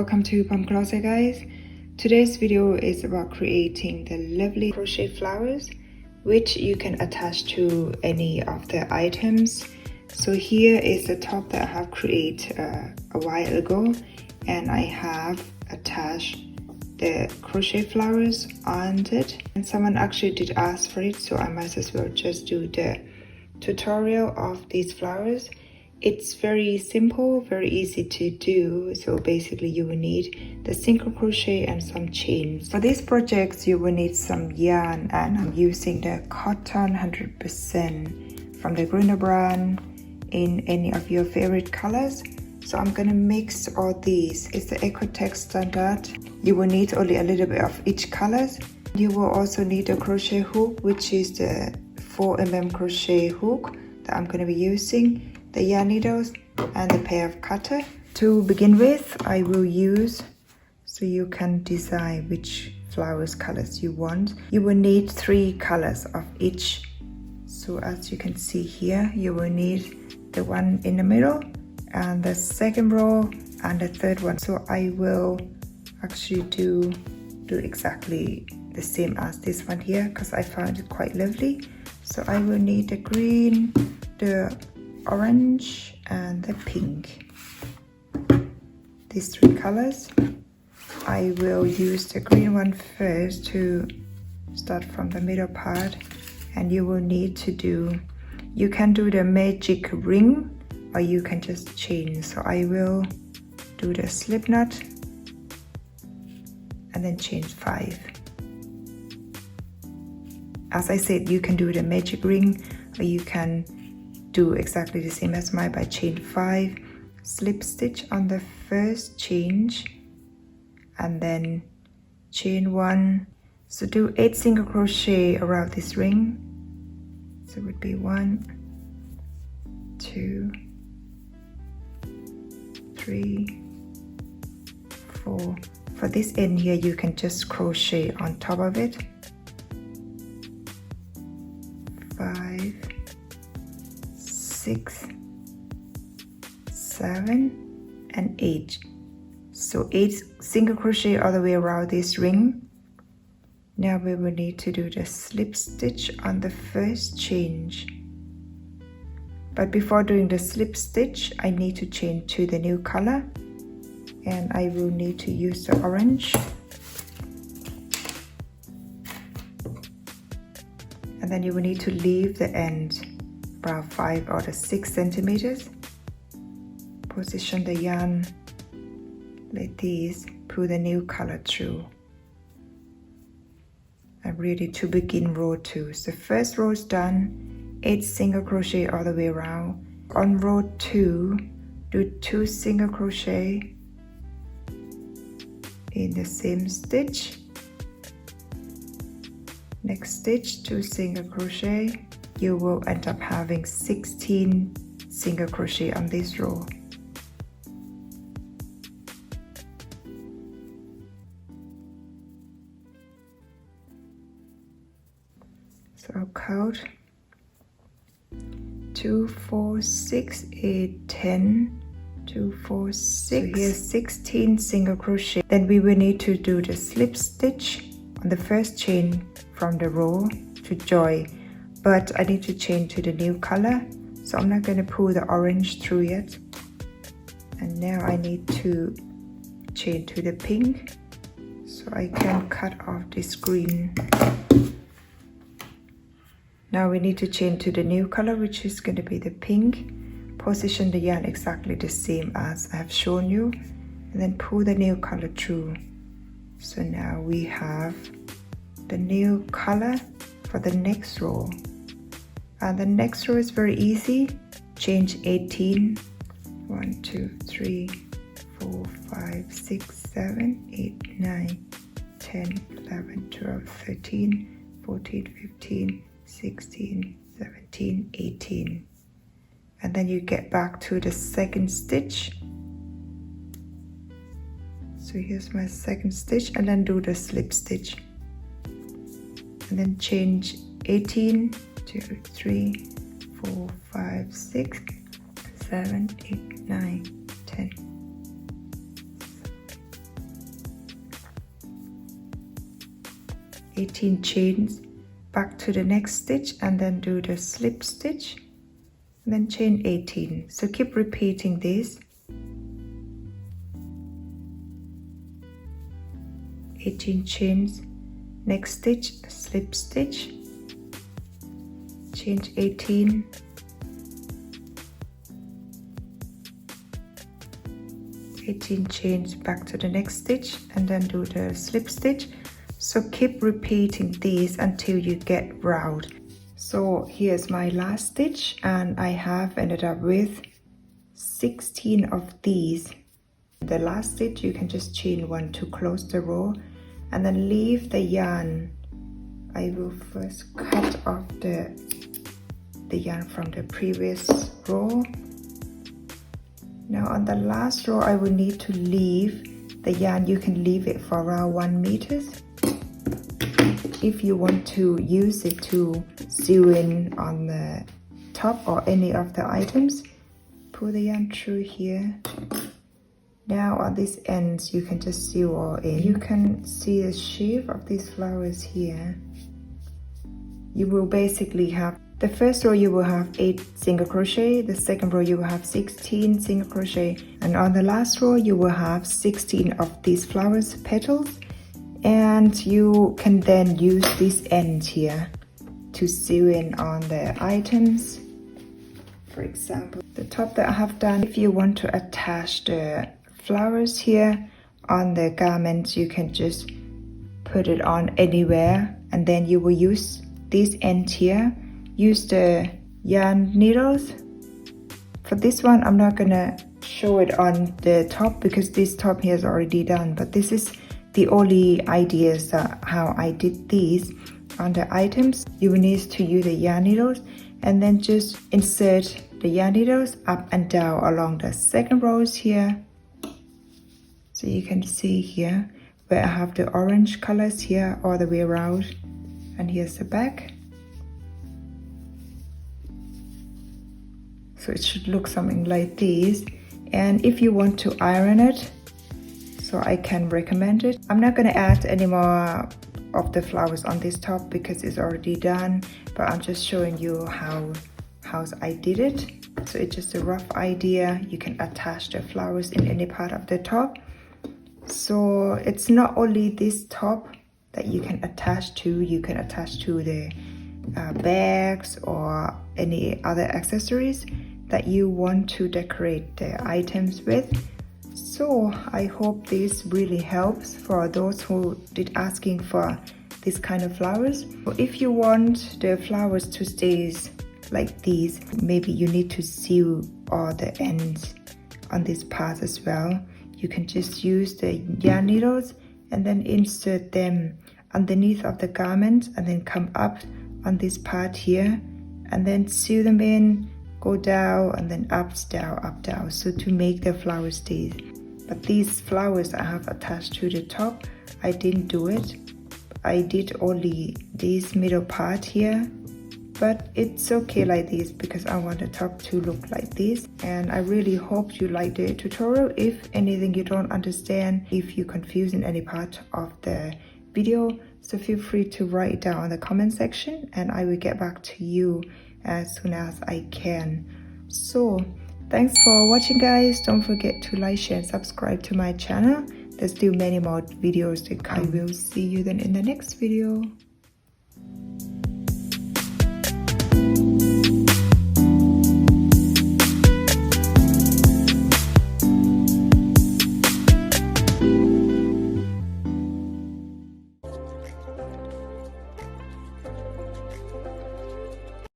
Welcome to POMCLOSET, guys. Today's video is about creating the lovely crochet flowers which you can attach to any of the items. So here is the top that I have created a while ago, and I have attached the crochet flowers on it, and someone actually did ask for it, so I might as well just do the tutorial of these flowers. It's very simple, very easy to do. So basically you will need the single crochet and some chains. For these projects you will need some yarn, and I'm using the cotton 100% from the Greener brand in any of your favorite colors. So I'm gonna mix all these. It's the Ecotech standard. You will need only a little bit of each colors. You will also need a crochet hook, which is the 4mm crochet hook that I'm gonna be using, the yarn needles and the pair of cutter. To begin with, I will use, so you can decide which flowers colors you want. You will need 3 colors of each. So as you can see here, you will need the one in the middle and the second row and the third one. So I will actually do exactly the same as this one here because I found it quite lovely. So I will need the green, the orange and the pink. These 3 colors. I will use the green one first to start from the middle part, and you will need to do, you can do the magic ring or you can just chain. So I will do the slip knot and then chain 5. As I said, you can do the magic ring or you can do exactly the same as mine by chain 5, slip stitch on the first change and then chain 1. So do 8 single crochet around this ring. So it would be 1, 2, 3, 4. For this end here, you can just crochet on top of it. 5, 6, 7 and 8. So 8 single crochet all the way around this ring. Now we will need to do the slip stitch on the first change. But before doing the slip stitch, I need to chain to the new color, and I will need to use the orange. And then you will need to leave the end about 5 or 6 centimeters. Position the yarn like this, pull the new color through. I'm ready to begin row 2. So the first row is done, 8 single crochet all the way around. On row 2, do 2 single crochet in the same stitch. Next stitch, 2 single crochet. You will end up having 16 single crochet on this row. So I'll count 2, 4, 6, 8, 10, 2, 4, 6. So here's 16 single crochet. Then we will need to do the slip stitch on the first chain from the row to join. But I need to chain to the new color, so I'm not going to pull the orange through yet. And now I need to chain to the pink, so I can cut off this green. Now we need to chain to the new color, which is going to be the pink. Position the yarn exactly the same as I have shown you, and then pull the new color through. So now we have the new color for the next row. And the next row is very easy. Change 18. 1, 2, 3, 4, 5, 6, 7, 8, 9, 10, 11, 12, 13, 14, 15, 16, 17, 18. And then you get back to the second stitch. So here's my second stitch, and then do the slip stitch. And then change 18, 2, 3, 4, 5, 6, 7, 8, 9, 10. 18 chains back to the next stitch, and then do the slip stitch, and then chain 18. So keep repeating this. 18 chains, next stitch, slip stitch, chain 18, chains back to the next stitch, and then do the slip stitch. So keep repeating these until you get round. So here's my last stitch, and I have ended up with 16 of these. The last stitch you can just chain 1 to close the row, and then leave the yarn. I will first cut off the yarn from the previous row. Now on the last row I will need to leave the yarn. You can leave it for around 1 meter. If you want to use it to sew in on the top or any of the items, pull the yarn through here. Now on these ends you can just sew all in. You can see the shape of these flowers here. You will basically have the first row you will have 8 single crochet, the second row you will have 16 single crochet, and on the last row you will have 16 of these flowers petals. And you can then use this end here to sew in on the items. For example, the top that I have done, if you want to attach the flowers here on the garment, you can just put it on anywhere, and then you will use this end here. Use the yarn needles. For this one I'm not gonna show it on the top because this top here is already done, but this is the only ideas how I did these on the items. You will need to use the yarn needles, and then just insert the yarn needles up and down along the second rows here. So you can see here where I have the orange colors here all the way around, and here's the back. So it should look something like this. And if you want to iron it, so I can recommend it. I'm not gonna add any more of the flowers on this top because it's already done, but I'm just showing you how I did it. So it's just a rough idea. You can attach the flowers in any part of the top. So it's not only this top that you can attach to, you can attach to the bags or any other accessories that you want to decorate the items with. So I hope this really helps for those who did asking for this kind of flowers. So if you want the flowers to stay like these, maybe you need to sew all the ends on this part as well. You can just use the yarn needles and then insert them underneath of the garment, and then come up on this part here, and then sew them in, go down, and then up, down, so to make the flowers stay. But these flowers I have attached to the top, I didn't do it. I did only this middle part here, but it's okay like this because I want the top to look like this. And I really hope you like the tutorial. If anything you don't understand, if you're confused in any part of the video, so feel free to write it down in the comment section, and I will get back to you as soon as I can. So thanks for watching, guys. Don't forget to like, share, and subscribe to my channel. There's still many more videos to come. I will see you then in the next video.